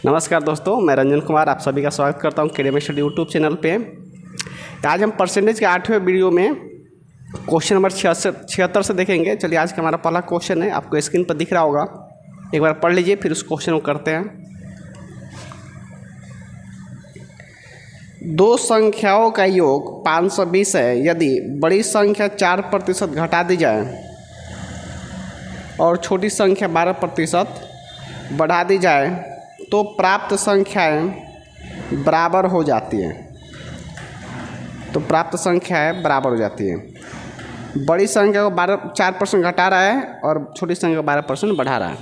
नमस्कार दोस्तों, मैं रंजन कुमार आप सभी का स्वागत करता हूं केडीएम स्टडी यूट्यूब चैनल पे। आज हम परसेंटेज के 8वें वीडियो में क्वेश्चन नंबर 76 से देखेंगे। चलिए, आज का हमारा पहला क्वेश्चन है, आपको स्क्रीन पर दिख रहा होगा, एक बार पढ़ लीजिए फिर उस क्वेश्चन को करते हैं। दो संख्याओं का योग 520 है। यदि बड़ी संख्या 4% घटा दी जाए और छोटी संख्या 12% बढ़ा दी जाए तो प्राप्त संख्याएं बराबर हो जाती हैं। तो प्राप्त संख्याएं बराबर हो जाती हैं। बड़ी संख्या को 4% घटा रहा है और छोटी संख्या को 12% बढ़ा रहा है।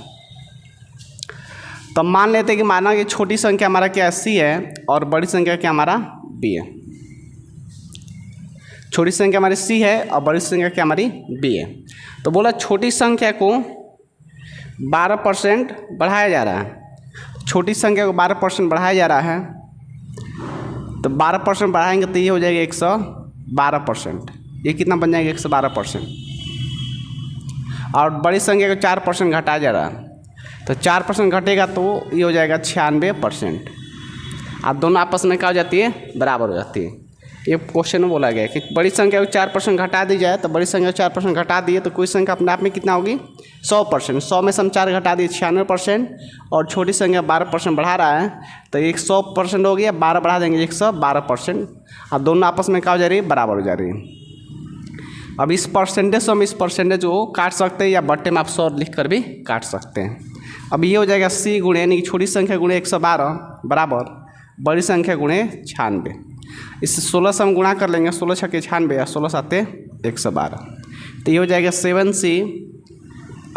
तो मान लेते हैं कि माना कि छोटी संख्या हमारा क्या C है और बड़ी संख्या क्या हमारा B है। छोटी संख्या हमारी C है और बड़ी संख्या क्या हमारी B है। तो बोला छोटी संख्या को 12% बढ़ाया जा रहा है। छोटी संख्या को 12% बढ़ाया जा रहा है, तो 12% बढ़ाएंगे तो ये हो जाएगा 112%। ये कितना बन जाएगा 112%। और बड़ी संख्या को 4% घटाया जा रहा है, तो 4% घटेगा तो ये हो जाएगा 96%। अब दोनों आपस में क्या हो जाती है, बराबर हो जाती है। ये क्वेश्चन में बोला गया है कि बड़ी संख्या को 4% घटा दी जाए, तो बड़ी संख्या को 4% घटा दिए तो कोई संख्या अपने आप में कितना होगी 100%। 100 में से हम 4 घटा दिए 96%, और छोटी संख्या 12% बढ़ा रहा है तो 100% हो गया, 12 बढ़ा देंगे 112%। अब दोनों आपस में क्या हो जा रही है, बराबर हो जा रही है। अब इस परसेंटेज से हम इस परसेंटेज को काट सकते हैं या बट्टे में आप 100 लिख कर भी काट सकते हैं। अब ये हो जाएगा C गुणे यानी कि छोटी संख्या गुणे 112 बराबर बड़ी संख्या गुणे 96। इससे 16 से हम गुणा कर लेंगे, 16 छक्के 96 या 16 साते 112। तो ये हो जाएगा 7C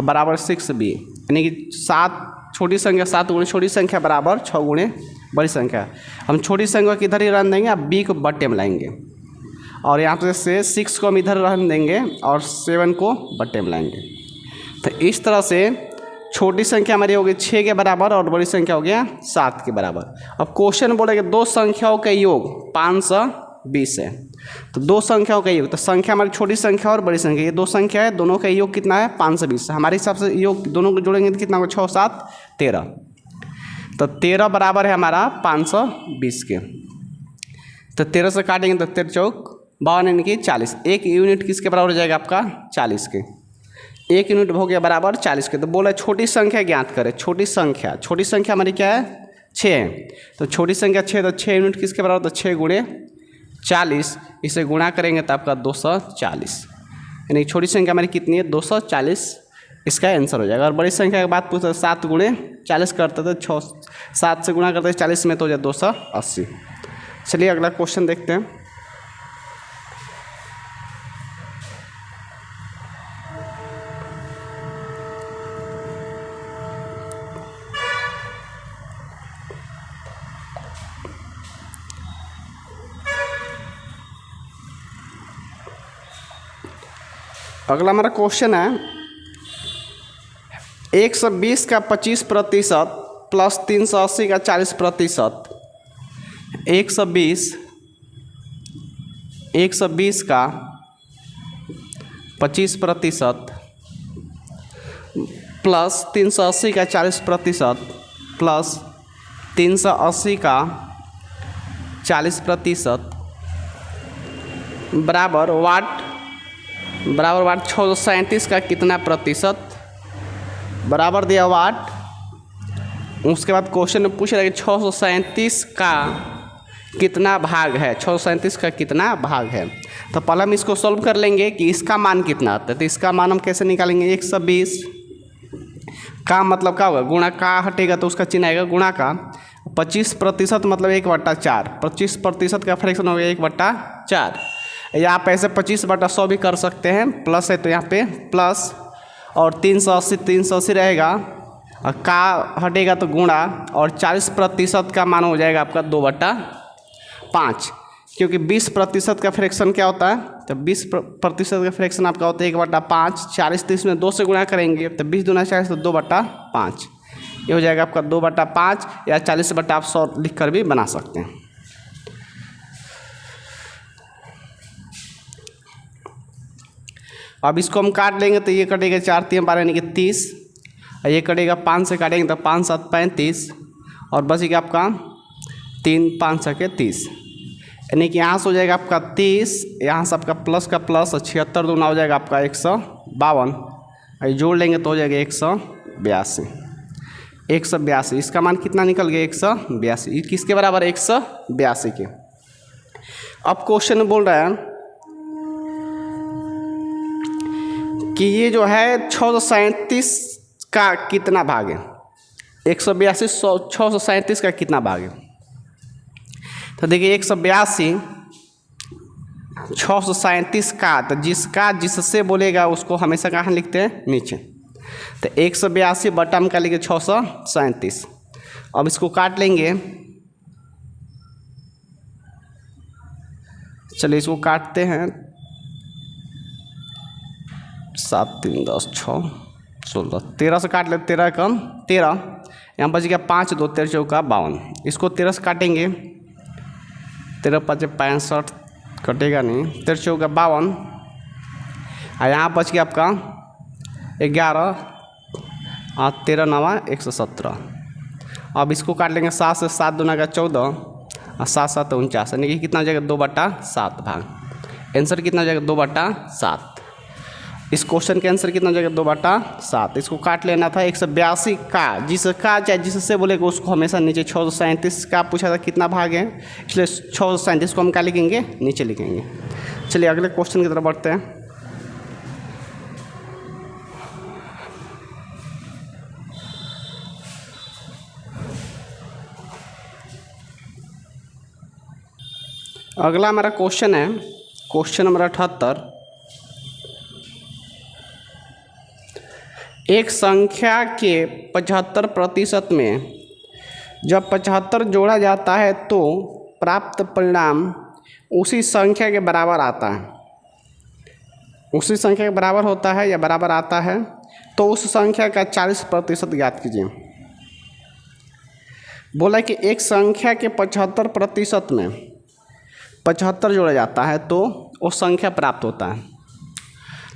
बराबर 6B, यानी कि 7 छोटी संख्या 7 गुणे छोटी संख्या बराबर 6 गुणे बड़ी संख्या। हम छोटी संख्या को इधर ही रन देंगे, अब B को बट्टे में लाएंगे, और यहाँ पर से 6 को हम इधर रन देंगे और 7 को बट्टे में लाएंगे। तो इस तरह से छोटी संख्या हमारी हो गई 6 के बराबर और बड़ी संख्या हो गया 7 के बराबर। अब क्वेश्चन बोलेगा दो संख्याओं का योग 520 है। तो दो संख्याओं का योग, तो संख्या हमारी छोटी संख्या और बड़ी संख्या, ये दो संख्या है, दोनों का योग कितना है 520। हमारे हिसाब से योग दोनों को जोड़ेंगे तो कितना होगा 6 7 13। तो 13 बराबर है हमारा 520 के। तो 13 से काटेंगे तो 13 चौक 52 यानी कि 40। एक यूनिट किसके बराबर हो जाएगा आपका 40 के। एक यूनिट हो गया बराबर 40 के। तो बोला छोटी संख्या ज्ञात करें। छोटी संख्या हमारी क्या है 6 है। तो छोटी संख्या 6, तो 6 यूनिट किसके बराबर, तो 6 गुणे 40, इसे गुणा करेंगे तो आपका 240, यानी छोटी संख्या हमारी कितनी है 240, इसका आंसर हो जाएगा। और बड़ी संख्या की बात पूछते 7 गुणे 40 करते थे, 7 से गुणा करते 40 में तो हो जाए 280। चलिए अगला क्वेश्चन देखते हैं। अगला हमारा क्वेश्चन है 120 का 25% प्लस 380 का 40%। 120 का 25% प्लस 380 का 40% प्लस 380 का 40% बराबर वाट 637 का कितना प्रतिशत बराबर दिया वाट। उसके बाद क्वेश्चन में पूछ रहा है कि 637 का कितना भाग है, 637 का कितना भाग है। तो पहले हम इसको सॉल्व कर लेंगे कि इसका मान कितना आता है। तो इसका मान हम कैसे निकालेंगे, 120 का मतलब क्या होगा, गुणा का हटेगा तो उसका चिन्ह आएगा गुणा का। 25% मतलब 1/4, 25% का फ्रैक्शन हो गया 1/4, या आप ऐसे 25/100 भी कर सकते हैं। प्लस है तो यहाँ पे प्लस, और 380 रहेगा, और का हटेगा तो गुणा, और 40% का मान हो जाएगा आपका 2/5, क्योंकि 20% का फ्रैक्शन क्या होता है, तो 20% का फ्रैक्शन आपका होता है 1/5। 40 तो इसमें 2 से गुणा करेंगे तो 20 दूना 40 तो 2/5, ये हो जाएगा आपका 2/5, या 40/100 लिख कर भी बना सकते हैं। अब इसको हम काट लेंगे तो ये कटेगा 4 3 12 यानी कि 30, और ये कटेगा 5 से काटेंगे तो 5 7 35 और बचेगा आपका 3 5 6 30, यानी कि यहाँ से हो जाएगा आपका 30, यहाँ से आपका प्लस का प्लस और 76 दूना हो जाएगा आपका 152, और जोड़ लेंगे तो हो जाएगा 182। 182 इसका मान कितना निकल गया 182, किसके बराबर 182 के। अब क्वेश्चन बोल रहा है कि ये जो है 637 का कितना भाग है, 182 637 का कितना भाग है। तो देखिए 182 637 का, तो जिसका जिससे बोलेगा उसको हमेशा कहाँ लिखते हैं, नीचे। तो 182 बटा में क्या लिखे 637। अब इसको काट लेंगे, चलिए इसको काटते हैं। 7 3 10 6 16 13 से काट ले, 13 कम 13, यहाँ बच गया 5 2 13 चौका 52। इसको 13 से काटेंगे, 13 5 65 कटेगा नहीं, 13 चौका 52, और यहाँ बच गया आपका 11 और 13 9 117। अब इसको काट लेंगे 7 से, 7 दूना का 14 और 7 7 49, यानी कि कितना हो जाएगा 2/7 भाग। आंसर कितना हो जाएगा 2/7। इस क्वेश्चन के आंसर कितना हो जाएगा 2/7। इसको काट लेना था 182 का, जिसका चाहे जिससे बोलेगा उसको हमेशा नीचे। 637 का पूछा था कितना भाग है, इसलिए 637 को हम क्या लिखेंगे, नीचे लिखेंगे। चलिए अगले क्वेश्चन की तरफ बढ़ते हैं। अगला हमारा क्वेश्चन है क्वेश्चन नंबर 78। एक संख्या के 75% में जब 75 जोड़ा जाता है तो प्राप्त परिणाम उसी संख्या के बराबर आता है। उसी संख्या के बराबर होता है या बराबर आता है, तो उस संख्या का 40% ज्ञात कीजिए। बोला कि एक संख्या के 75% में 75 जोड़ा जाता है तो वो संख्या प्राप्त होता है।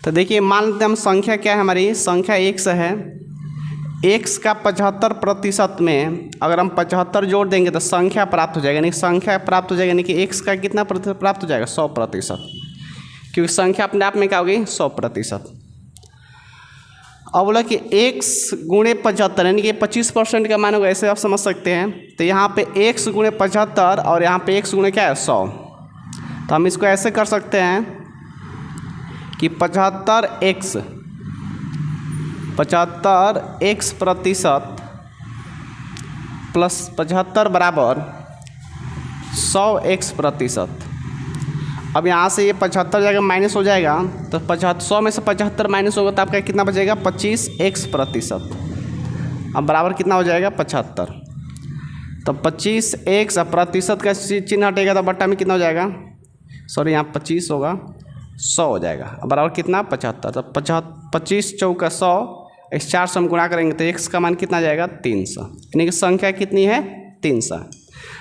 तो देखिए मान लेते हैं हम, संख्या क्या है हमारी, संख्या x है। x का 75% में अगर हम 75 जोड़ देंगे तो संख्या प्राप्त हो जाएगा, यानी संख्या प्राप्त हो जाएगा, यानी कि x का कितना प्रतिशत प्राप्त हो जाएगा, 100%, क्योंकि संख्या अपने आप में क्या होगी, 100%। अब बोला कि x गुणे 75, यानी कि 25% का मान होगा, ऐसे आप समझ सकते हैं। तो यहाँ पे x गुणे 75 और यहाँ पे x गुणे क्या है 100। तो हम इसको ऐसे कर सकते हैं कि 75x प्रतिशत प्लस 75 बराबर 100x प्रतिशत। अब यहाँ से ये 75 जाएगा माइनस हो जाएगा, तो 100 में से 75 माइनस होगा तो आपका कितना बचेगा 25x प्रतिशत। अब बराबर कितना हो जाएगा 75। तो 25x प्रतिशत का चिन्ह हटेगा तो बट्टा में कितना हो जाएगा, सॉरी यहाँ 25 होगा, 100 हो जाएगा। अब बराबर कितना 75। तो 25 चौका 100, इस 4 से हम गुणा करेंगे तो x का मान कितना जाएगा 300, यानी कि संख्या कितनी है 300।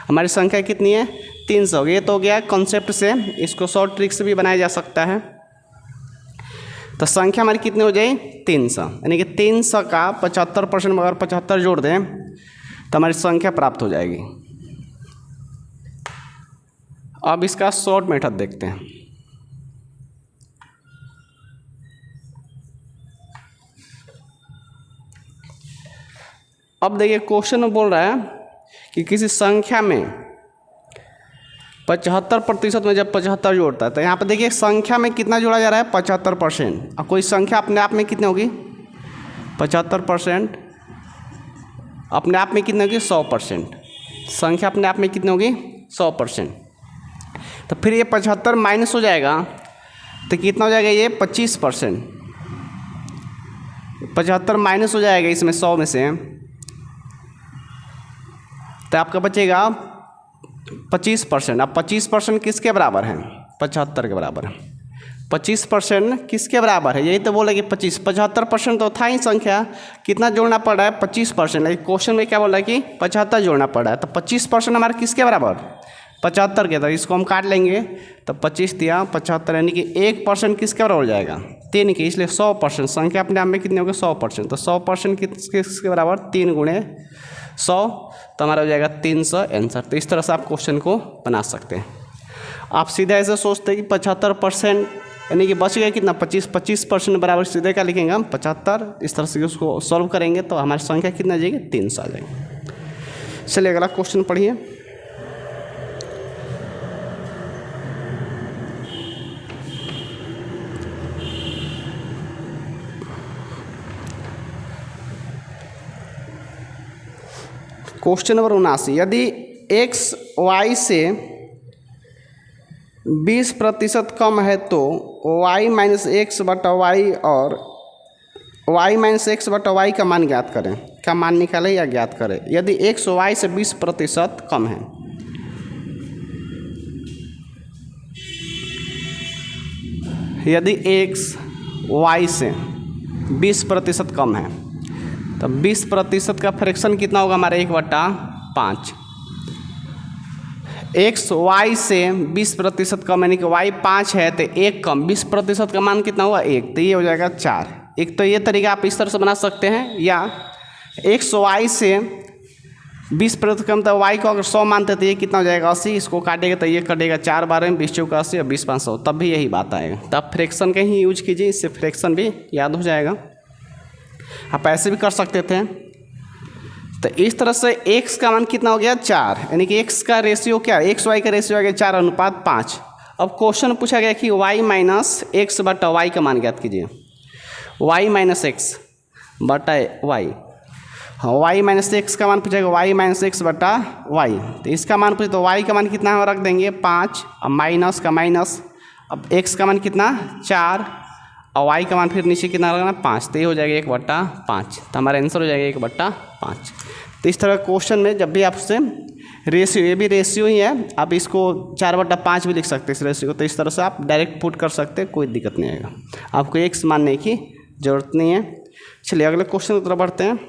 हमारी संख्या कितनी है 300। ये तो हो गया कॉन्सेप्ट से, इसको शॉर्ट ट्रिक से भी बनाया जा सकता है। तो संख्या हमारी कितनी हो जाए 300, यानी कि 300 का 75% में अगर 75 जोड़ दें तो हमारी संख्या प्राप्त हो जाएगी। अब इसका शॉर्ट मेथड देखते हैं। अब देखिए क्वेश्चन में बोल रहा है कि किसी संख्या में 75% में जब 75 जोड़ता है, तो यहाँ पर देखिए संख्या में कितना जोड़ा जा रहा है 75%। और कोई संख्या अपने आप में कितनी होगी 75%, अपने आप में कितनी होगी 100%। संख्या अपने आप में कितनी होगी 100%। तो फिर ये 75 माइनस हो जाएगा तो कितना हो जाएगा ये 25%। 75 माइनस हो जाएगा इसमें 100 में से, तो आपका बचेगा 25%। अब 25% किसके बराबर है 75 के बराबर है। 25% किसके बराबर है, यही तो बोला कि 75% तो था ही संख्या, कितना जोड़ना पड़ रहा है 25%। लेकिन क्वेश्चन में क्या बोला कि 75 जोड़ना पड़ रहा है, तो 25% हमारे किसके बराबर 75 के। तो इसको हम काट लेंगे तो 25 दिया 75, यानी कि 1% किसके बराबर हो जाएगा 3 की, इसलिए 100%। संख्या अपने आप में कितनी होगी? 100%। तो 100% किसके बराबर? 3 गुणे 100, तो हमारा हो जाएगा 300 आंसर। तो इस तरह से आप क्वेश्चन को बना सकते हैं। आप सीधा ऐसे सोचते हैं कि 75%, यानी कि बच गए कितना? 25% बराबर सीधे क्या लिखेंगे हम? 75। इस तरह से उसको सॉल्व करेंगे तो हमारी संख्या कितना आ जाएगी? 300 आ जाएगी। चलिए अगला क्वेश्चन पढ़िए। क्वेश्चन नंबर 79, यदि x y से 20% कम है तो y माइनस एक्स बटा वाई और y माइनस एक्स बटा वाई का मान ज्ञात करें। क्या मान निकालें या ज्ञात करें? यदि x y से 20% कम है, यदि x y से 20% कम है तो 20% का फ्रैक्शन कितना होगा हमारा? 1/5। एक्स वाई से 20% कम, यानी कि वाई 5 है तो 1 कम, 20% का मान कितना हुआ? 1, तो ये हो जाएगा 4। एक तो ये तरीका आप इस तरह से बना सकते हैं, या एक्स वाई से 20% कम तो वाई को अगर 100 मानते तो ये कितना हो जाएगा? 80। इसको काटेगा तो ये कटेगा 4 बार में 20 चौका 80 और 20 5 100, तब भी यही बात आएगा। तब फ्रैक्शन का ही यूज कीजिए, इससे फ्रैक्शन भी याद हो जाएगा। आप ऐसे भी कर सकते थे। तो इस तरह से x का मान कितना हो गया? 4, यानी कि x का रेशियो क्या है? एक्स वाई का रेशियो आ गया 4:5। अब क्वेश्चन पूछा गया कि y माइनस एक्स बटा वाई का मान ज्ञात कीजिए। y माइनस एक्स बटा वाई, हाँ y माइनस एक्स का मान पूछेगा, y माइनस एक्स बटा वाई। तो इसका मान पूछे तो y का मान कितना है? रख देंगे 5, अब माइनस का माइनस, अब x का मान कितना? 4, और y का मान फिर नीचे कितना लगना? 5, तो ये हो जाएगा 1/5। तो हमारा आंसर हो जाएगा 1/5। तो इस तरह क्वेश्चन में जब भी आपसे रेशियो, ये भी रेशियो ही है, आप इसको 4/5 भी लिख सकते हैं इस रेशियो को। तो इस तरह से आप डायरेक्ट पुट कर सकते हैं, कोई दिक्कत नहीं आएगा। आपको x मानने की ज़रूरत नहीं है। चलिए अगले क्वेश्चन की तरफ बढ़ते हैं।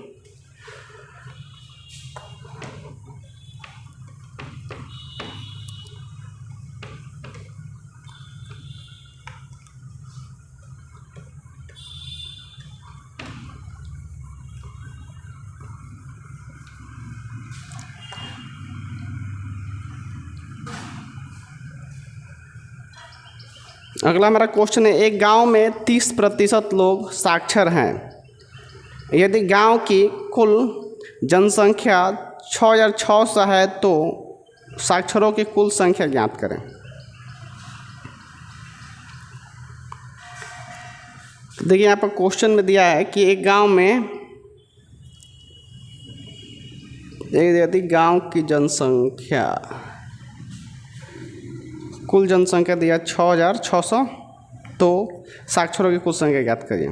अगला हमारा क्वेश्चन है, एक गांव में 30% लोग साक्षर हैं। यदि गांव की कुल जनसंख्या 6600 है तो साक्षरों की कुल संख्या ज्ञात करें। देखिए यहाँ पर क्वेश्चन में दिया है कि एक गांव में, यदि गांव की जनसंख्या, कुल जनसंख्या दिया 6600 तो साक्षरों की कुल संख्या ज्ञात करिए।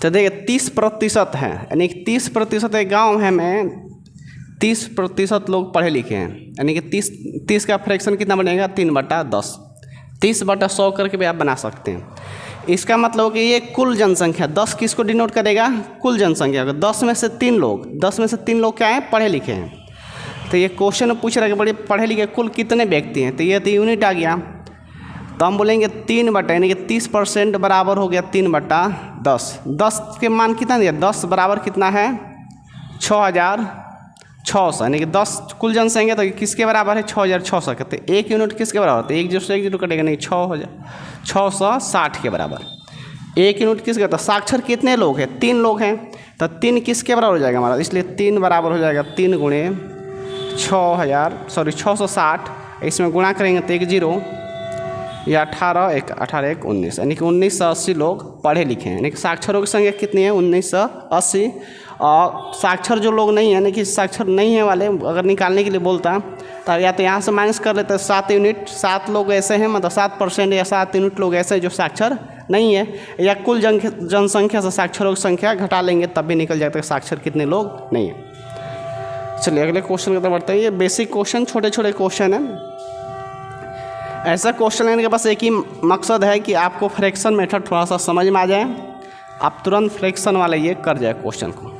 तो देखिए 30% है, यानी कि 30% एक गाँव है में 30% लोग पढ़े लिखे हैं, यानी कि 30 का फ्रैक्शन कितना बनेगा? 3/10। 30/100 करके भी आप बना सकते हैं। इसका मतलब कि ये कुल जनसंख्या, 10 किसको डिनोट करेगा? कुल जनसंख्या को। 10 में से 3 लोग क्या हैं? पढ़े लिखे हैं। तो ये क्वेश्चन पूछ रहा है कि बड़े पढ़े लिखे कुल कितने व्यक्ति हैं, तो ये तो यूनिट आ गया। तो हम बोलेंगे 3 यानी कि 30% बराबर हो गया 3/10। 10 के मान कितना दिया? 10 बराबर कितना है? 6600, यानी कि 10 कुल जनसंख्या तो किसके बराबर है? 6600 के। तो 1 यूनिट किसके बराबर होता है? 1 0 से 1 0 कटेगा नहीं, 660 के बराबर 1 यूनिट किसके? तो साक्षर कितने लोग हैं? 3 लोग हैं। तो 3 किसके बराबर हो जाएगा हमारा? इसलिए 3 बराबर हो जाएगा 3 गुणे 660। इसमें गुणा करेंगे तो 1 0 या 18 1 19, यानी कि 1980 लोग पढ़े लिखे हैं। यानी कि साक्षरों की संख्या कितनी है? 1980। और साक्षर जो लोग नहीं हैं, यानी कि साक्षर नहीं है वाले, अगर निकालने के लिए बोलता तो या तो यहाँ से माइनस कर लेते 7 यूनिट। 7 लोग ऐसे हैं, मतलब 7% या 7 यूनिट लोग ऐसे हैं जो साक्षर नहीं है, या कुल जनसंख्या से साक्षरों की संख्या घटा लेंगे तब भी निकल जाता है साक्षर कितने लोग नहीं है। चलिए अगले क्वेश्चन की तरफ बढ़ते हैं। ये बेसिक क्वेश्चन, छोटे छोटे क्वेश्चन हैं। ऐसा क्वेश्चन लेने के बस एक ही मकसद है कि आपको फ्रैक्शन मेथड थोड़ा सा समझ में आ जाए, आप तुरंत फ्रैक्शन वाला ये कर जाए क्वेश्चन को।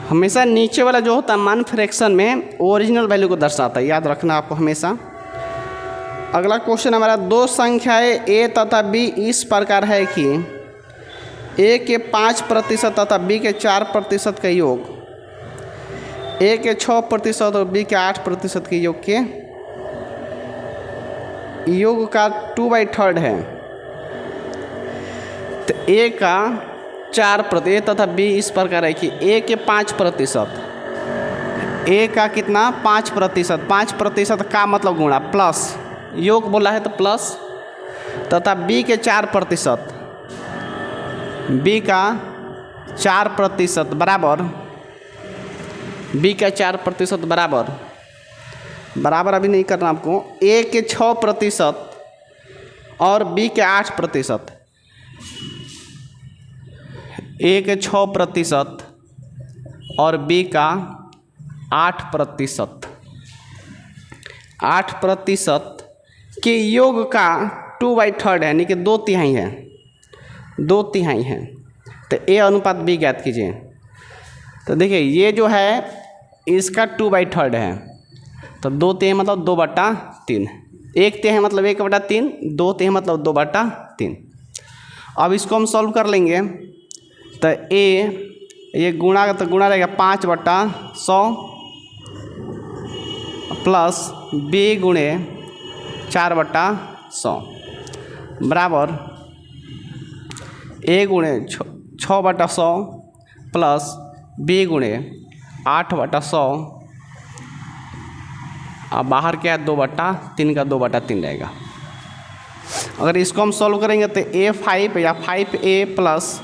हमेशा नीचे वाला जो होता है मान फ्रैक्शन में ओरिजिनल वैल्यू को दर्शाता है, याद रखना आपको हमेशा। अगला क्वेश्चन हमारा, दो संख्याएं a तथा b इस प्रकार है कि a के 5% तथा b के 4% का योग a के 6% और b के 8% के योग के योग का 2/3 है। तो a का 4% तथा b इस प्रकार है कि a के 5%, a का कितना 5%, 5% का मतलब गुणा प्लस, योग बोला है तो प्लस, तथा b के 4%, b का 4% बराबर, b का 4% बराबर, बराबर अभी नहीं करना आपको, a के 6% और b के 8%, a के 6% और b का 8%, 8% के योग का 2/3 है, यानी कि 2/3 है, 2/3 है। तो a अनुपात b ज्ञात कीजिए। तो देखिए ये जो है इसका 2/3 है, तो 2/3 मतलब 2/3, 1/3 मतलब 1/3, 2/3 मतलब 2/3। अब इसको हम सॉल्व कर लेंगे। तो a ये गुणा, तो गुणा रहेगा 5/100 प्लस b गुणे 4/100 बराबर a गुणे 6/100 प्लस b गुणे 8/100, अब बाहर क्या है 2/3 का 2/3 रहेगा। अगर इसको हम सॉल्व करेंगे तो a5 या 5a प्लस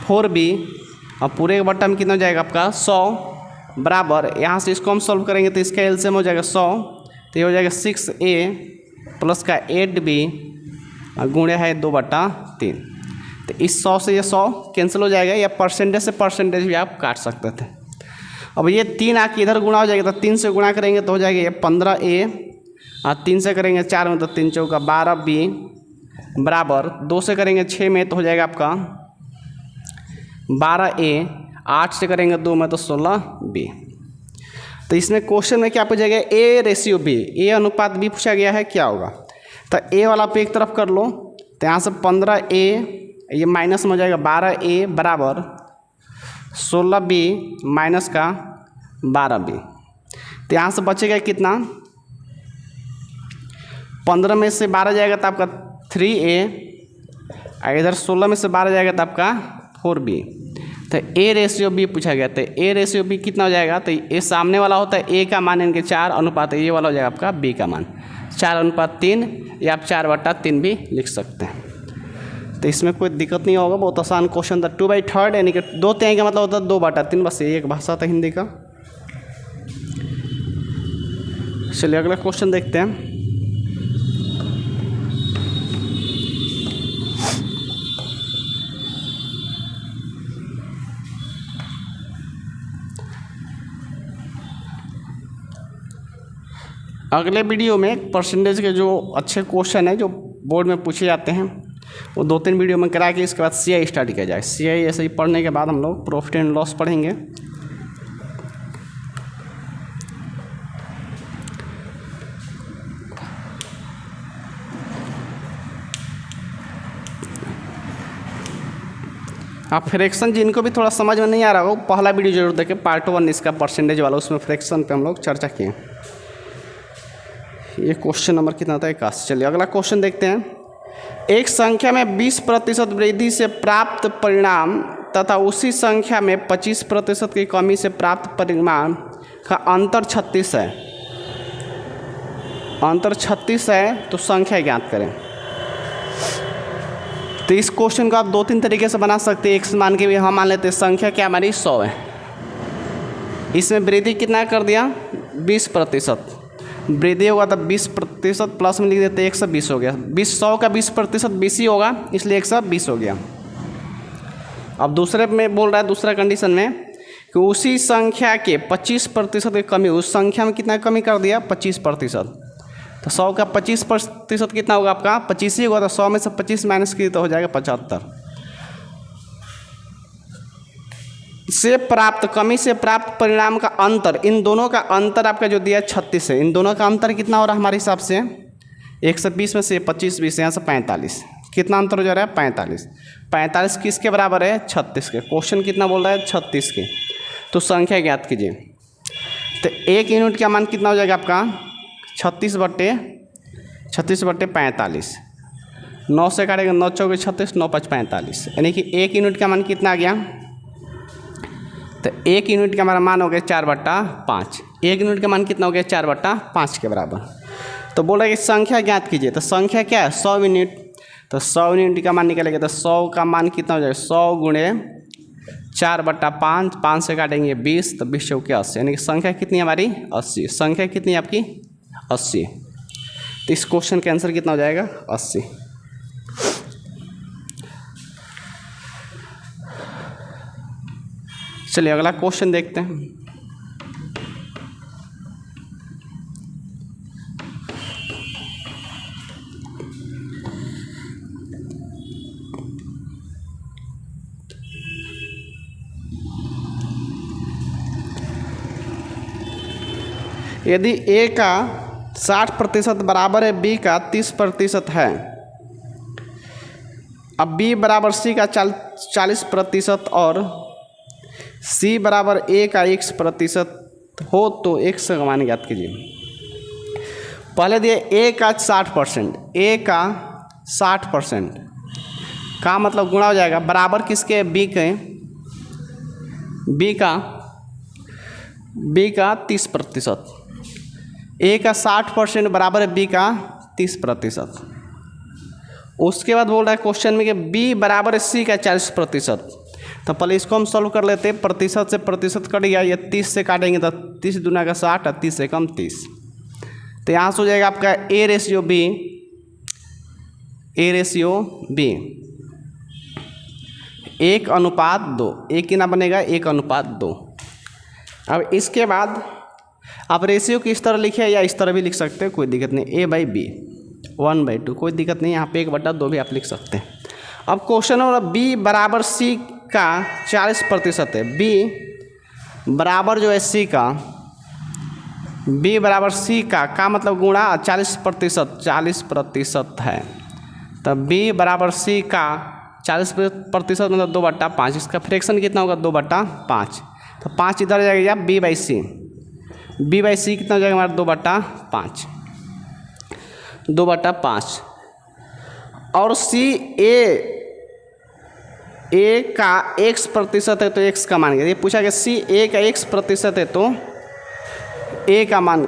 4b, अब पूरे के बट्टा में कितना हो जाएगा आपका 100 बराबर, यहाँ से इसको हम सॉल्व करेंगे तो इसका एलसीएम हो जाएगा 100, तो ये हो जाएगा 6a प्लस का 8b और गुणे है 2/3। तो इस 100 से ये 100 कैंसिल हो जाएगा, या परसेंटेज से परसेंटेज भी आप काट सकते थे। अब ये 3 आके इधर गुणा हो जाएगा, तो 3 से गुणा करेंगे तो हो जाएगा ये 15a, और 3 से करेंगे 4 में तो 3 चौका 12b बराबर, 2 से करेंगे 6 में तो हो जाएगा आपका 12a, 8 से करेंगे 2 में तो 16b। तो इसमें क्वेश्चन में क्या पूछा गया, a/b, a अनुपात b पूछा गया है, क्या होगा। तो a वाला पे एक तरफ कर लो, तो यहाँ से 15a ये माइनस में हो जाएगा 12a बराबर 16b माइनस का 12b। तो यहाँ से बचेगा कितना, 15 में से 12 जाएगा तो आपका 3a, और इधर 16 में से 12 जाएगा तो आपका 4b। तो a/b पूछा गया, तो a/b कितना हो जाएगा, तो ये सामने वाला होता है a का मान इनके 4 अनुपात, ये वाला हो जाएगा आपका b का मान 4/3, या आप 4/3 भी लिख सकते हैं। तो इसमें कोई दिक्कत नहीं होगा, बहुत आसान क्वेश्चन था। 2/3 यानी कि 2/3 का मतलब होता है 2/3, बस ये एक भाषा था हिंदी का। चलिए अगला क्वेश्चन देखते हैं। अगले वीडियो में परसेंटेज के जो अच्छे क्वेश्चन है जो बोर्ड में पूछे जाते हैं वो 2-3 वीडियो में करा के इसके बाद CI स्टार्ट किया जाए। CI ऐसे ही पढ़ने के बाद हम लोग प्रॉफिट एंड लॉस पढ़ेंगे। आप फ्रैक्शन जिनको भी थोड़ा समझ में नहीं आ रहा हो, पहला वीडियो जरूर देखें, पार्ट 1 इसका परसेंटेज वाला, उसमें फ्रैक्शन पे हम लोग चर्चा किए। ये क्वेश्चन नंबर कितना था, 81। चलिए अगला क्वेश्चन देखते हैं। एक संख्या में 20% वृद्धि से प्राप्त परिणाम तथा उसी संख्या में 25% की कमी से प्राप्त परिणाम का अंतर 36 है। अंतर 36 है तो संख्या ज्ञात करें। तो इस क्वेश्चन को आप 2-3 तरीके से बना सकते हैं। एक मान के भी हम मान लेते हैं संख्या क्या हमारी 100 है, इसमें वृद्धि कितना कर दिया 20%, वृद्धि होगा तो 20% प्लस में लिख देते 120 हो गया। 100 का 20% 20 ही होगा, इसलिए 120 हो गया। अब दूसरे में बोल रहा है, दूसरा कंडीशन में कि उसी संख्या के 25% की कमी, उस संख्या में कितना कमी कर दिया 25%। तो 100 का 25% कितना होगा आपका 25 ही होगा, तो 100 में से 25 माइनस की तो हो जाएगा 75। से प्राप्त, कमी से प्राप्त परिणाम का अंतर, इन दोनों का अंतर आपका जो दिया 36 है, इन दोनों का अंतर कितना हो रहा है हमारे हिसाब से 120 में से 25 20 यहाँ से 45, कितना अंतर हो जा रहा है 45। 45 किसके बराबर है 36 के। क्वेश्चन कितना बोल रहा है 36 के। तो संख्या ज्ञात कीजिए। तो 1 यूनिट का मान कितना हो जाएगा आपका 36 बट्टे 45, 9 से काटेगा 9 चौके 36, 9 5 45, यानी कि 1 यूनिट का मान कितना आ गया। तो 1 यूनिट का हमारा मान हो गया 4/5। 1 यूनिट का मान कितना हो गया 4/5 के बराबर। तो बोल रहे कि संख्या ज्ञात कीजिए। तो संख्या क्या है 100 यूनिट। तो 100 यूनिट का मान निकलेगा। तो 100 का मान कितना हो जाएगा 100 गुणे 4/5, 5 से काटेंगे 20, तो 20 चौके 80, यानी कि संख्या कितनी हमारी 80। संख्या कितनी है आपकी 80। तो इस क्वेश्चन का आंसर कितना हो जाएगा 80। चलिए अगला क्वेश्चन देखते हैं। यदि ए का 60% बराबर है बी का 30% है, अब बी बराबर सी का 40% और सी बराबर ए का x% हो तो x का मान ज्ञात कीजिए। पहले दिए ए का 60%, ए का 60% का मतलब गुणा हो जाएगा बराबर किसके बी के, बी का 30%। ए का 60% बराबर है बी का 30%। उसके बाद बोल रहा है क्वेश्चन में कि बी बराबर है सी का 40%। तो पहले इसको हम सॉल्व कर लेते हैं। प्रतिशत से प्रतिशत कट गया, ये 30 से काटेंगे तो 30 दूना का 60 और 30 से कम 30। तो यहाँ से हो जाएगा आपका ए रेशियो बी 1:2। एक कितना बनेगा 1:2। अब इसके बाद आप रेशियो को इस तरह लिखे या इस तरह भी लिख सकते हैं, कोई दिक्कत नहीं। A/B 1/2 कोई दिक्कत नहीं, यहाँ पे 1/2 भी आप लिख सकते हैं। अब क्वेश्चन हो रहा बी बराबर सी का 40% है। बी बराबर जो है सी का, बी बराबर सी का मतलब गुणा 40% है। तो बी बराबर सी का 40% मतलब 2/5। इसका फ्रैक्शन कितना होगा 2/5। तो 5 इधर जाएगा बी बाई सी कितना हो जाएगा हमारा 2/5। और सी ए का x% है तो x का मान, ये पूछा गया सी ए का x% है तो ए का मान,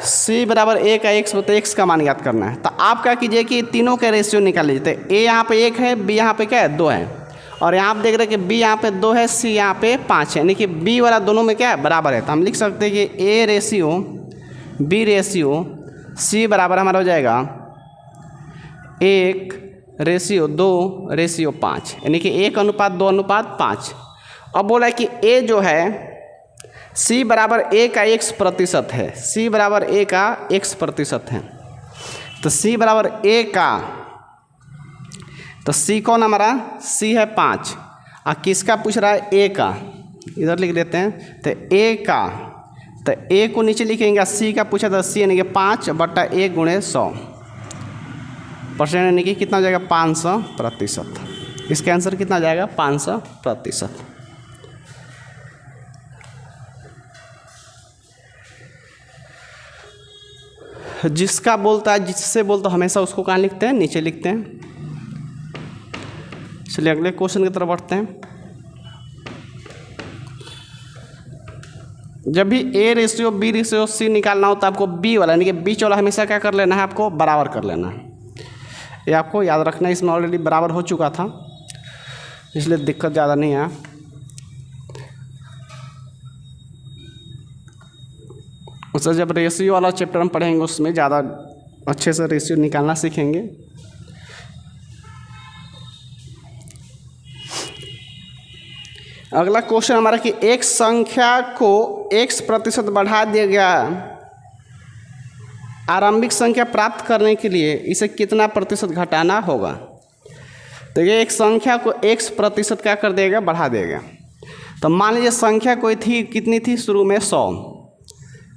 सी बराबर ए का x तो x का मान याद करना है। तो आप क्या कीजिए कि तीनों का रेशियो निकाल लीजिए। तो ए यहाँ पे 1 है, बी यहाँ पे क्या है 2 है, और यहाँ आप देख रहे हैं कि बी यहाँ पे 2 है, सी यहाँ पे 5 है, यानी कि बी वाला दोनों में क्या है बराबर है। तो हम लिख सकते हैं कि A ratio B ratio C बराबर हमारा हो जाएगा 1:2:5, यानी कि 1:2:5। अब बोला है कि ए जो है सी बराबर ए का x% है, सी बराबर ए का x% है। तो सी बराबर ए का, तो सी कौन हमारा सी है 5, और किसका पूछ रहा है ए का, इधर लिख देते हैं। तो ए का, तो ए को नीचे लिखेंगे, सी का पूछा था सी यानी कि 5/1 × 100%, यानी कि कितना हो जाएगा 500%। इसका आंसर कितना आ जाएगा 500%। जिसका बोलता है, जिससे बोलता हमेशा उसको कहाँ लिखते हैं नीचे लिखते हैं। चलिए अगले क्वेश्चन की तरफ बढ़ते हैं। जब भी A ratio B ratio C निकालना हो तो आपको बी वाला यानी कि बीच वाला हमेशा क्या कर लेना है, आपको बराबर कर लेना है। ये आपको याद रखना है, इसमें ऑलरेडी बराबर हो चुका था इसलिए दिक्कत ज़्यादा नहीं है। उससे जब रेशियो वाला चैप्टर हम पढ़ेंगे उसमें ज़्यादा अच्छे से रेशियो निकालना सीखेंगे। अगला क्वेश्चन हमारा कि एक संख्या को x% बढ़ा दिया गया, आरंभिक संख्या प्राप्त करने के लिए इसे कितना प्रतिशत घटाना होगा। तो ये एक संख्या को x% क्या कर देगा बढ़ा देगा। तो मान लीजिए संख्या कोई थी, कितनी थी शुरू में 100,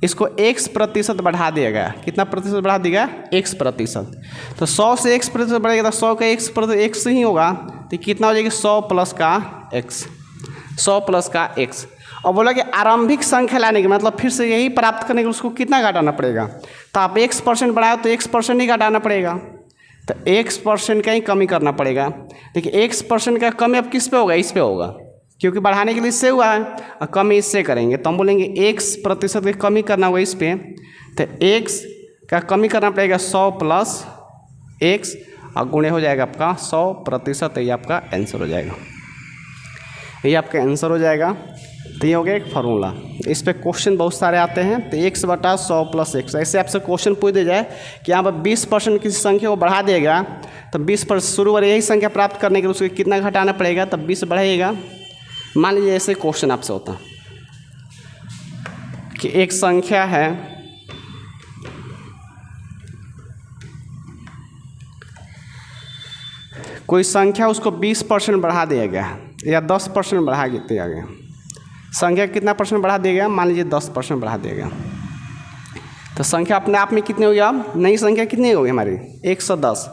इसको x% बढ़ा दिया गया। कितना प्रतिशत बढ़ा दिया गया? x%। तो 100 से x% बढ़ेगा तो 100 का x ही होगा, तो कितना हो जाएगी 100 प्लस का x, 100 प्लस का x। और बोला कि आरंभिक संख्या लाने की मतलब फिर से यही प्राप्त करने के उसको कितना घटाना पड़ेगा, तो आप x% बढ़ाओ तो x% ही घटाना पड़ेगा, तो x% का ही कमी करना पड़ेगा। देखिए x% का कमी अब किस पे होगा? इस पे होगा, क्योंकि बढ़ाने के लिए इससे हुआ है और कमी इससे करेंगे, तो हम बोलेंगे x% की कमी करना होगा इस पे, तो x का कमी करना पड़ेगा 100 प्लस x और गुणे हो जाएगा आपका 100%। ये आपका आंसर हो जाएगा, ये आपका आंसर हो जाएगा। तो ये हो गया एक फार्मूला। इस पे क्वेश्चन बहुत सारे आते हैं, तो x/100 प्लस x, ऐसे आपसे क्वेश्चन पूछ दिया जाए कि यहाँ पर 20% किसी संख्या को बढ़ा देगा तो 20% शुरू वाली यही संख्या प्राप्त करने के लिए उसको कितना घटाना पड़ेगा, तब 20 बढ़ाइएगा। मान लीजिए ऐसे क्वेश्चन आपसे होता कि एक संख्या है, कोई संख्या उसको 20% बढ़ा दिया गया या 10% बढ़ा दिया गया। संख्या कितना परसेंट बढ़ा दिया गया? मान लीजिए 10% बढ़ा दिया गया। तो संख्या अपने आप में कितनी होगी? अब नई संख्या कितनी होगी हमारी? 110।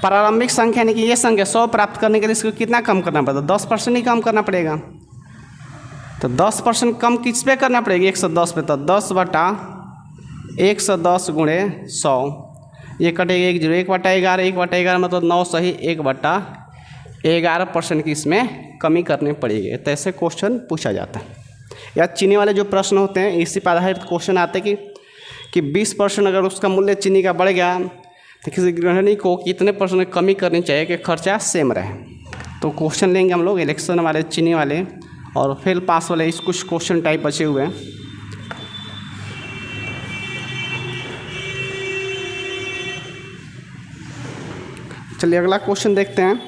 प्रारंभिक संख्या यानी कि ये संख्या 100 प्राप्त करने के लिए इसको कितना कम करना पड़ता? 10% ही कम करना पड़ेगा। तो 10% कम किस पे करना पड़ेगा? 110 पे। तो 10/110 गुणे 100, ये कटेगा 1 0, 1/11, 1/11 मतलब 9 सही 1/11% की इसमें कमी करनी पड़ेगी। तो ऐसे क्वेश्चन पूछा जाता है। या चीनी वाले जो प्रश्न होते हैं इसी पर आधारित क्वेश्चन आते हैं कि 20% अगर उसका मूल्य चीनी का बढ़ गया तो किसी गृहिणी को कितने % कमी करनी चाहिए कि खर्चा सेम रहे। तो क्वेश्चन लेंगे हम लोग इलेक्शन वाले, चीनी वाले और फेल पास वाले, इस कुछ क्वेश्चन टाइप बचे हुए हैं। चलिए अगला क्वेश्चन देखते हैं।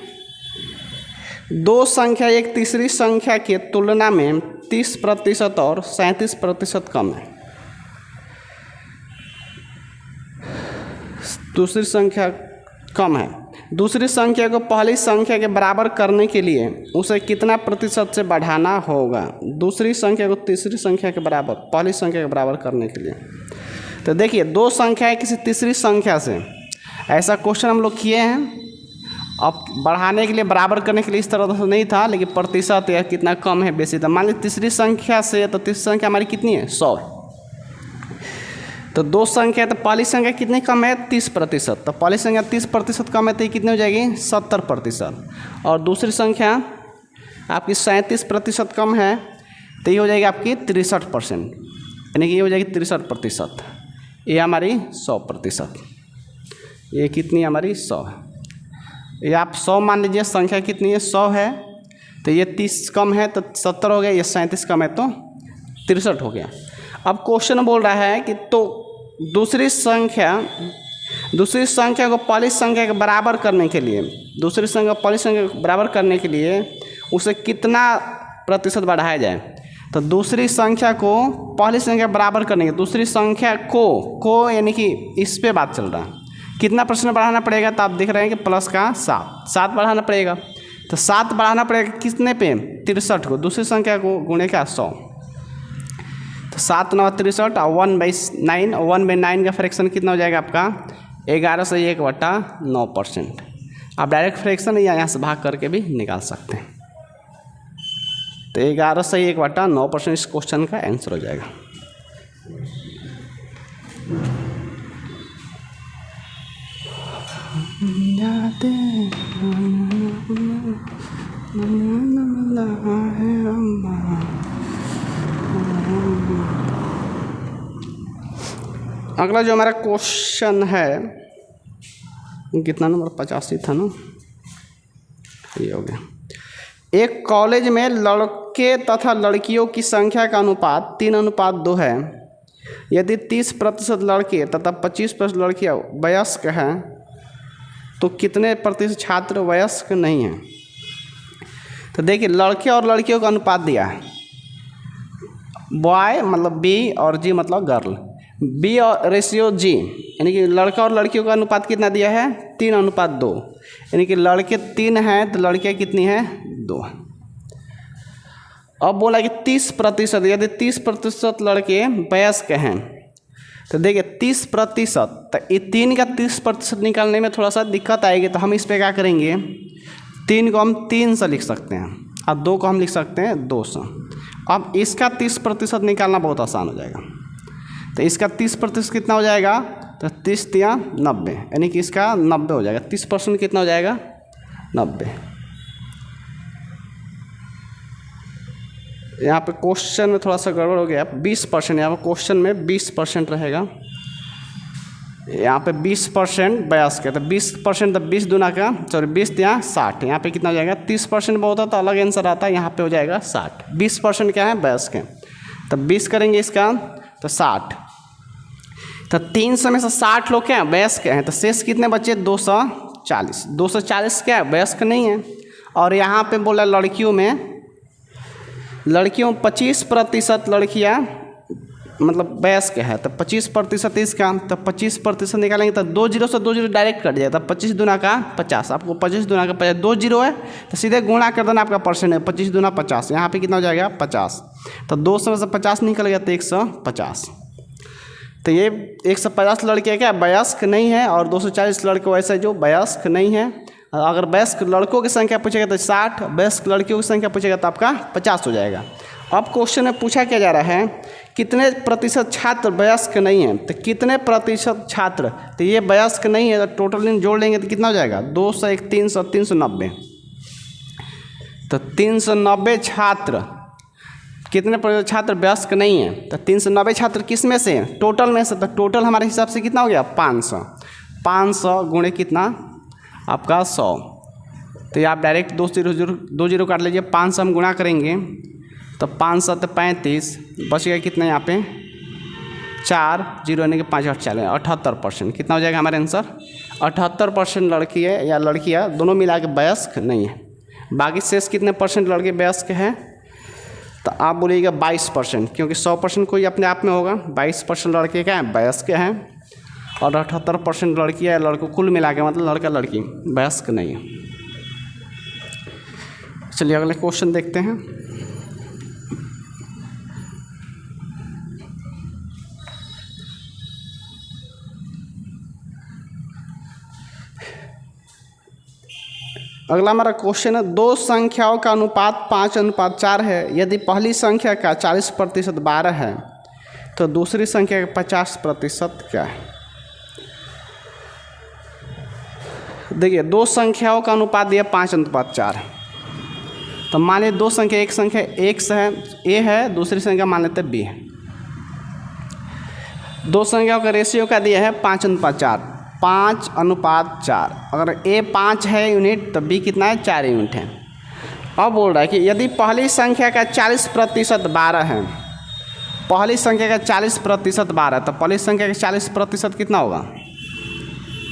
दो संख्या एक तीसरी संख्या के तुलना में 30% और 37% कम है। दूसरी संख्या कम है। दूसरी संख्या को पहली संख्या के बराबर करने के लिए उसे कितना प्रतिशत से बढ़ाना होगा? दूसरी संख्या को तीसरी संख्या के बराबर, पहली संख्या के बराबर करने के लिए। तो देखिए दो संख्या किसी तीसरी संख्या से, ऐसा क्वेश्चन हम लोग किए हैं। अब बढ़ाने के लिए, बराबर करने के लिए इस तरह से नहीं था, लेकिन प्रतिशत या कितना कम है बेसी था। मान लीजिए तीसरी संख्या से, तो तीसरी संख्या हमारी कितनी है? 100। तो दो संख्या, तो पहली संख्या कितनी कम है? 30%। तो पहली संख्या 30% कम है तो ये कितनी हो जाएगी? 70%। और दूसरी संख्या आपकी 37% कम है तो ये हो जाएगी आपकी 63%, यानी कि ये हो जाएगी 63%। ये हमारी 100%। ये कितनी हमारी? 100 है। ये आप 100 मान लीजिए, संख्या कितनी है? 100 है, तो ये 30 कम है तो 70 हो गया, ये 37 कम है तो 63 हो गया। अब क्वेश्चन बोल रहा है कि तो दूसरी संख्या को पहली संख्या के बराबर करने के लिए, दूसरी संख्या को पहली संख्या के बराबर करने के लिए उसे कितना प्रतिशत बढ़ाया जाए? तो दूसरी संख्या को पहली संख्या के बराबर करने के, दूसरी संख्या को यानी कि इस पे बात चल रहा है, कितना % बढ़ाना पड़ेगा? तो आप देख रहे हैं कि प्लस का 7 बढ़ाना पड़ेगा। तो 7 बढ़ाना पड़ेगा कितने पे? 63 को। दूसरी संख्या को गुणे क्या? 100। तो 7 9 63 और 1/9, 1/9 का फ्रैक्शन कितना हो जाएगा आपका? 11 से 1/9%। आप डायरेक्ट फ्रैक्शन या यहाँ से भाग करके भी निकाल सकते हैं। तो 11 से 1/9% इस क्वेश्चन का आंसर हो जाएगा। अगला जो हमारा क्वेश्चन है, कितना नंबर? 85 था ना, ये हो गया। एक कॉलेज में लड़के तथा लड़कियों की संख्या का अनुपात 3:2 है। यदि 30% लड़के तथा 25% लड़कियां वयस्क हैं तो कितने प्रतिशत छात्र वयस्क नहीं हैं? तो देखिए लड़के और लड़कियों का अनुपात दिया है। बॉय मतलब बी और जी मतलब गर्ल। बी और रेशियो जी, यानी कि लड़का और लड़कियों का अनुपात कितना दिया है? 3:2, यानी कि लड़के 3 हैं तो लड़कियां कितनी हैं? 2। अब बोला कि 30%, यदि 30% लड़के वयस्क हैं तो देखिए 30%, तो ये 3 का 30% निकालने में थोड़ा सा दिक्कत आएगी, तो हम इस पर क्या करेंगे, 3 को हम 300 लिख सकते हैं और 2 को हम लिख सकते हैं 200। अब इसका 30% निकालना बहुत आसान हो जाएगा। तो इसका 30% कितना हो जाएगा, तो 30 या 90, यानी कि इसका 90 हो जाएगा। 30% कितना हो जाएगा, 90। यहाँ पे क्वेश्चन में थोड़ा सा गड़बड़ हो गया, 20%, यहाँ पर क्वेश्चन में 20% रहेगा, यहाँ पे 20% वयस्क है, तो 20% तो 20 दूना का, सॉरी 20 या 60, यहाँ पे कितना हो जाएगा, 30% बहुत होता तो अलग आंसर आता है, यहाँ पे हो जाएगा 60। 20% क्या है, वयस्क है, तो 20 करेंगे इसका तो 60, तो 300 में से 60 लोग क्या है, वयस्क हैं, तो शेष कितने बचे, 240। 240 क्या है, वयस्क नहीं है। और यहाँ पे बोला लड़कियों में 25% लड़कियाँ मतलब वयस्क है, तो 25% इसका, तो 25% निकालेंगे तो 2 जीरो से 2 जीरो डायरेक्ट कट जाएगा, तो 25 दूना का 50, आपको 25 दूना का 50, 2 जीरो है तो सीधे गुणा कर देना, आपका परसेंट है 25 दूना 50, यहाँ पे कितना हो जाएगा 50, तो 200 में से 50 निकल गया तो 150। तो ये 150 लड़के क्या वयस्क नहीं है और 240 लड़के वैसे जो वयस्क नहीं है। अगर वयस्क लड़कों की संख्या पूछेगा तो 60, वयस्क लड़कियों की संख्या पूछेगा तो आपका 50 हो जाएगा। अब क्वेश्चन में पूछा क्या जा रहा है, कितने प्रतिशत छात्र वयस्क नहीं हैं, तो कितने प्रतिशत छात्र, तो ये वयस्क नहीं है, तो टोटल जोड़ लेंगे तो कितना हो जाएगा, 200, 300, 390, तो 390 छात्र, कितने प्रतिशत छात्र वयस्क नहीं है, तो 390 छात्र किस में से, टोटल में से, तो टोटल हमारे हिसाब से कितना हो गया 500, 500 गुणे कितना आपका 100, तो ये आप डायरेक्ट 2 जीरो काट लीजिए, 500 हम गुणा करेंगे तो 500 तो 35, बच गया कितना यहाँ पे 4 जीरो यानी कि 5 8 40, 78%, कितना हो जाएगा हमारे आंसर, 78% लड़की है या लड़कियाँ दोनों मिला के वयस्क नहीं है। बाकी शेष कितने परसेंट लड़के वयस्क हैं, तो आप बोलिएगा 22%, क्योंकि 100% कोई अपने आप में होगा, 22% लड़के क्या हैं वयस्क हैं और 78% लड़कियाँ या लड़कों कुल मिला के मतलब लड़का लड़की वयस्क नहीं है। चलिए अगले क्वेश्चन देखते हैं। अगला हमारा क्वेश्चन है, दो संख्याओं का अनुपात 5:4 है। यदि पहली संख्या का 40% 12 है तो दूसरी संख्या का 50% क्या है। देखिए दो संख्याओं का अनुपात दिया 5:4, तो मान लीजिए दो संख्या, एक संख्या x है, a है, दूसरी संख्या मान लेते हैं b है। दो संख्याओं का रेशियो का दिया है 5:4, 5:4। अगर a 5 है यूनिट तो b कितना है 4 यूनिट है। अब बोल रहा है कि यदि पहली संख्या का 40% 12 है, पहली संख्या का 40% 12, तो पहली संख्या का 40% कितना होगा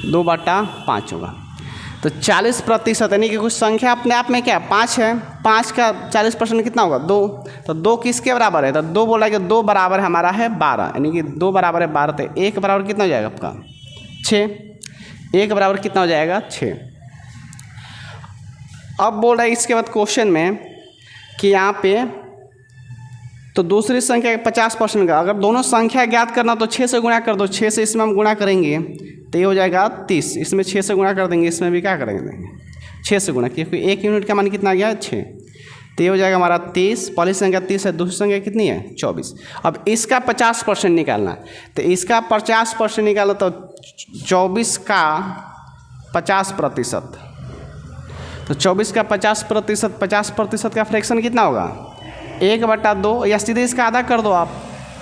2/5 होगा। तो 40% यानी कि कुछ संख्या अपने आप में क्या 5 है, 5 का 40% कितना होगा 2, तो 2 किसके बराबर है, तो 2 बोला कि 2 बराबर हमारा है 12, यानी कि 2 बराबर है 12, तो 1 बराबर कितना हो जाएगा आपका 6, 1 बराबर कितना हो जाएगा 6। अब बोल रहा है इसके बाद क्वेश्चन में कि यहाँ पे तो दूसरी संख्या का 50% का, अगर दोनों संख्या ज्ञात करना तो 6 से गुणा कर दो, 6 से इसमें हम गुणा करेंगे तो ये हो जाएगा 30, इसमें 6 से गुणा कर देंगे, इसमें भी क्या करेंगे 6 से गुणा, क्योंकि 1 यूनिट का मान कितना गया 6, तो ये हो जाएगा हमारा 30, पहली संख्या 30 है, दूसरी संख्या कितनी है 24। अब इसका 50% निकालना है, तो इसका 50% निकालो तो 24 का 50%, तो 24 का 50%, 50% का फ्रैक्शन कितना होगा 1/2, या सीधे इसका आधा कर दो आप,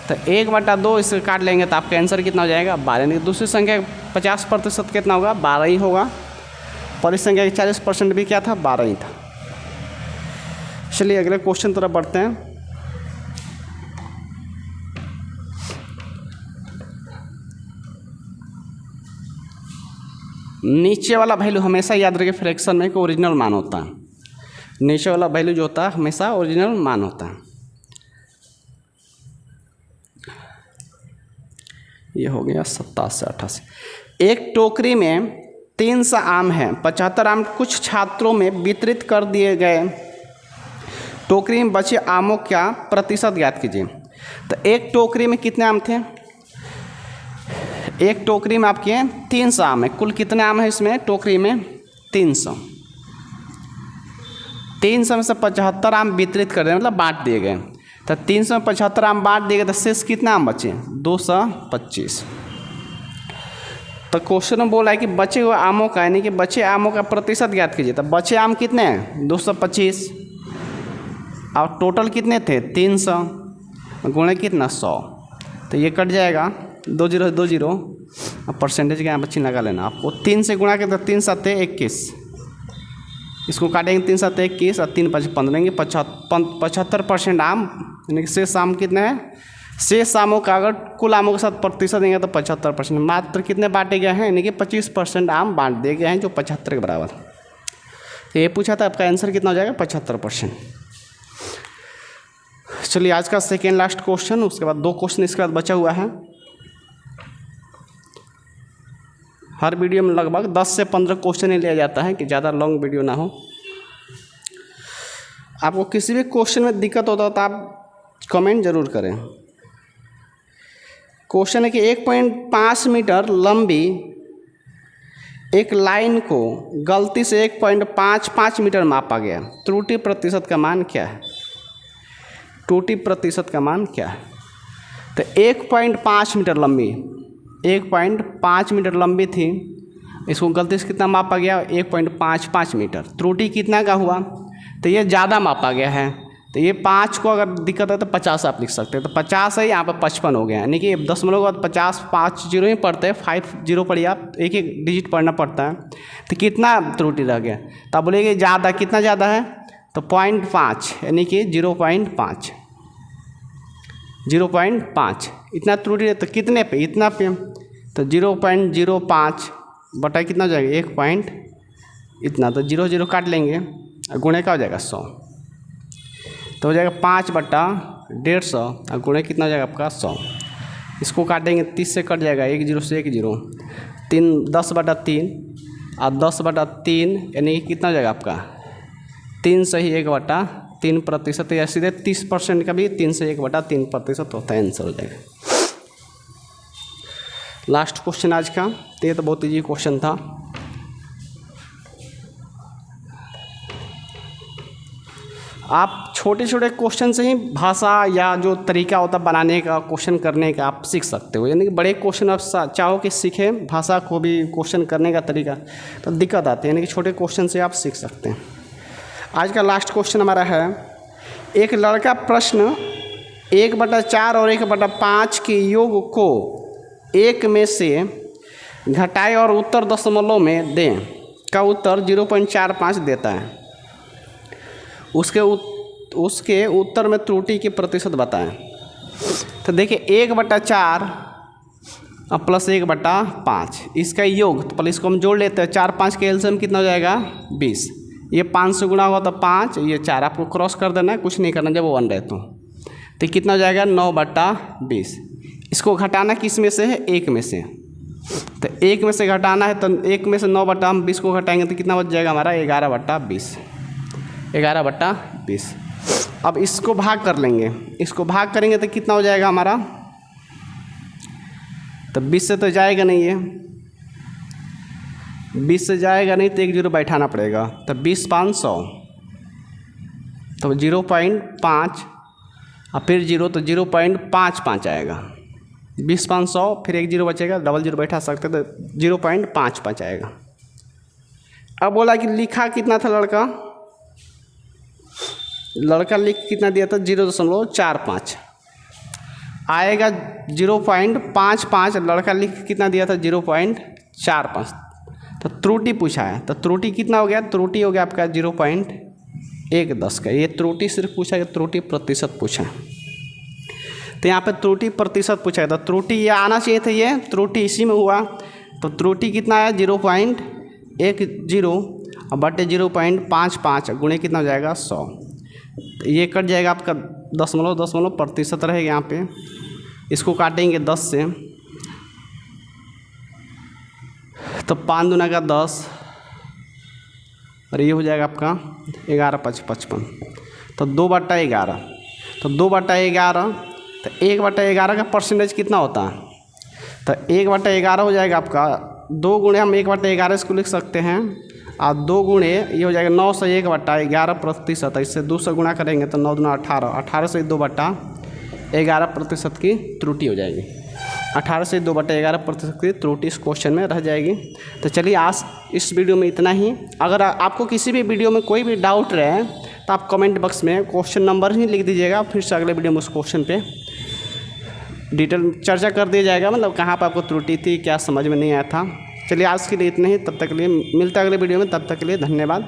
तो 1/2 इससे काट लेंगे तो आपका आंसर कितना हो जाएगा 12, यानी दूसरी संख्या 50% कितना होगा 12 ही होगा। पहली संख्या का 40% भी क्या था 12 ही था। चलिए अगले क्वेश्चन तरफ बढ़ते हैं। नीचे वाला वैल्यू हमेशा याद रखिए, फ्रैक्शन में एक ओरिजिनल मान होता है, नीचे वाला वैल्यू जो होता है हमेशा ओरिजिनल मान होता है। ये हो गया 27 से 88। एक टोकरी में 300 आम हैं, 75 आम कुछ छात्रों में वितरित कर दिए गए टोकरी में बचे आमों का प्रतिशत ज्ञात कीजिए। तो एक टोकरी में कितने आम थे? एक टोकरी में आपके 300 आम है। कुल कितने आम है इसमें टोकरी में? 300। 300 में से 75 आम वितरित कर दिए, मतलब बांट दिए गए। तो 300 में 75 आम बांट दिए गए, तो शेष कितने आम बचे? 225। तो क्वेश्चन में बोला है कि बचे हुए आमों का, यानी कि बचे आमों का प्रतिशत ज्ञात कीजिए। तो बचे आम कितने हैं? 225। और टोटल कितने थे? 300 गुणे कितना? 100। तो ये कट जाएगा, 2 0 2 0। अब परसेंटेज का यहाँ पर चिन्ह लगा लेना आपको। 3 से गुणा के तो 3 7 21, इसको काटेंगे 3 7 21 और 3 5 15 देंगे 75% आम, यानी कि शेष आम कितने हैं? शेष आमों का अगर कुल आमों के साथ प्रतिशत देंगे तो 75%। मात्र कितने बांटे गए हैं? यानी कि 25% आम बांट दिए गए हैं, जो 75 के बराबर। तो ये पूछा था, आपका आंसर कितना हो जाएगा? 75%। चलिए आज का सेकेंड लास्ट क्वेश्चन, उसके बाद 2 क्वेश्चन इसके बाद बचा हुआ है। हर वीडियो में लगभग 10 से 15 क्वेश्चन ही लिया जाता है कि ज़्यादा लॉन्ग वीडियो ना हो। आपको किसी भी क्वेश्चन में दिक्कत होता है तो आप कमेंट जरूर करें। क्वेश्चन है कि 1.5 मीटर लंबी एक लाइन को गलती से 1.55 मीटर मापा गया, त्रुटि प्रतिशत का मान क्या है? त्रुटि प्रतिशत का मान क्या है? तो 1.5 मीटर लंबी, 1.5 मीटर लंबी थी, इसको गलती से कितना मापा गया? 1.55 मीटर। त्रुटि कितना का हुआ? तो ये ज़्यादा मापा गया है। तो ये 5 को अगर दिक्कत है तो 50 आप लिख सकते हैं। तो 50 है, यहाँ पर 55 हो गया, यानी कि 10 के बाद 50 5 जीरो ही पढ़ते हैं, 5 0 पढ़िए आप, एक एक डिजिट पढ़ना पड़ता है। तो कितना त्रुटि रह गया? तो आप बोलेंगे ज़्यादा, कितना ज़्यादा है? तो 0.5, यानी कि 0.5, 0.5 इतना त्रुटि है। तो कितने पे? इतना पे। तो 0.05 बटा कितना हो जाएगा? 1 पॉइंट इतना। तो 0 0 काट लेंगे, गुणे का हो जाएगा 100। तो हो जाएगा 5 बटा 150 और गुणे कितना हो जाएगा आपका? 100। इसको काटेंगे 30 से कट जाएगा, 1 0 से 1 0, 3 10 बटा 3 और 10 बटा 3, यानी कि कितना हो जाएगा आपका? 3 से ही 1 बटा 3%, या सीधे 30% का भी 3 से 1 बटा 3% होता है, आंसर हो जाएगा। लास्ट क्वेश्चन आज का, तो ये तो बहुत ईजी क्वेश्चन था। आप छोटे छोटे क्वेश्चन से ही भाषा या जो तरीका होता है बनाने का, क्वेश्चन करने का, आप सीख सकते हो। यानी कि बड़े क्वेश्चन आप चाहो कि सीखें भाषा को भी, क्वेश्चन करने का तरीका, तो दिक्कत आती है। यानी कि छोटे क्वेश्चन से आप सीख सकते हैं। आज का लास्ट क्वेश्चन हमारा है, एक लड़का प्रश्न 1/4 और 1/5 के योग को 1 में से घटाए और उत्तर दशमलव में दें का उत्तर 0.45 देता है। उसके उत्तर में त्रुटि की प्रतिशत बताएं। तो देखिए 1/4 और प्लस 1/5, इसका योग, तो पहले इसको हम जोड़ लेते हैं। 4 5 के एलसीएम कितना हो जाएगा? 20। ये 5 से गुणा हुआ तो 5, ये 4, आपको क्रॉस कर देना है, कुछ नहीं करना जब वो 1 रहे तो कितना हो जाएगा? 9/20। इसको घटाना किस में से है? 1 में से। तो 1 में से घटाना है, तो 1 में से 9/20 को घटाएंगे तो कितना बच जाएगा हमारा? 11/20। 11/20। अब इसको भाग कर लेंगे, इसको भाग करेंगे तो कितना हो जाएगा हमारा? तो 20 से तो जाएगा नहीं, ये 20 से जाएगा नहीं, तो 1 0 बैठाना पड़ेगा। तो 20 5 100, तो 0.5 और फिर 0, तो 0.55 आएगा। 20 5 100, फिर 1 0 बचेगा, डबल 0 बैठा सकते, तो 0.55 आएगा। अब बोला कि लिखा कितना था लड़का लिख कितना दिया था? 0.45 आएगा। 0.55 लड़का लिख कितना दिया था? 0.45। तो त्रुटि पूछा है, तो त्रुटि कितना हो गया? त्रुटि हो गया आपका 0.110 का। ये त्रुटि सिर्फ पूछा है, त्रुटि प्रतिशत पूछा है। तो यहाँ पे त्रुटि प्रतिशत पूछा है, तो त्रुटि ये आना चाहिए था, ये त्रुटि इसी में हुआ। तो त्रुटि कितना है? 0.10 और बटे 0.55 गुणे कितना हो जाएगा? 100। तो ये कट जाएगा आपका दशमलव प्रतिशत रहेगा यहाँ पे। इसको काटेंगे 10 से, तो 5 दूना का 10 और ये हो जाएगा आपका 11 5 55। तो 2/11, तो 2/11, तो 1/11 का परसेंटेज कितना होता है? तो 1/11 हो जाएगा आपका 2 गुणे हम 1/11 इसको लिख सकते हैं, और 2 गुणे ये हो जाएगा 9 से 1/11%। इससे 2 से गुणा करेंगे तो 9 दूना 18, 18 से 2/11% की त्रुटि हो जाएगी। 18 से 2/11% की त्रुटि इस क्वेश्चन में रह जाएगी। तो चलिए आज इस वीडियो में इतना ही। अगर आपको किसी भी वीडियो में कोई भी डाउट रहे तो आप कमेंट बॉक्स में क्वेश्चन नंबर ही लिख दीजिएगा, फिर से अगले वीडियो में उस क्वेश्चन पे डिटेल चर्चा कर दिया जाएगा, मतलब कहाँ पर आपको त्रुटि थी, क्या समझ में नहीं आया था। चलिए आज के लिए इतने ही, तब तक के लिए मिलता है अगले वीडियो में, तब तक के लिए धन्यवाद।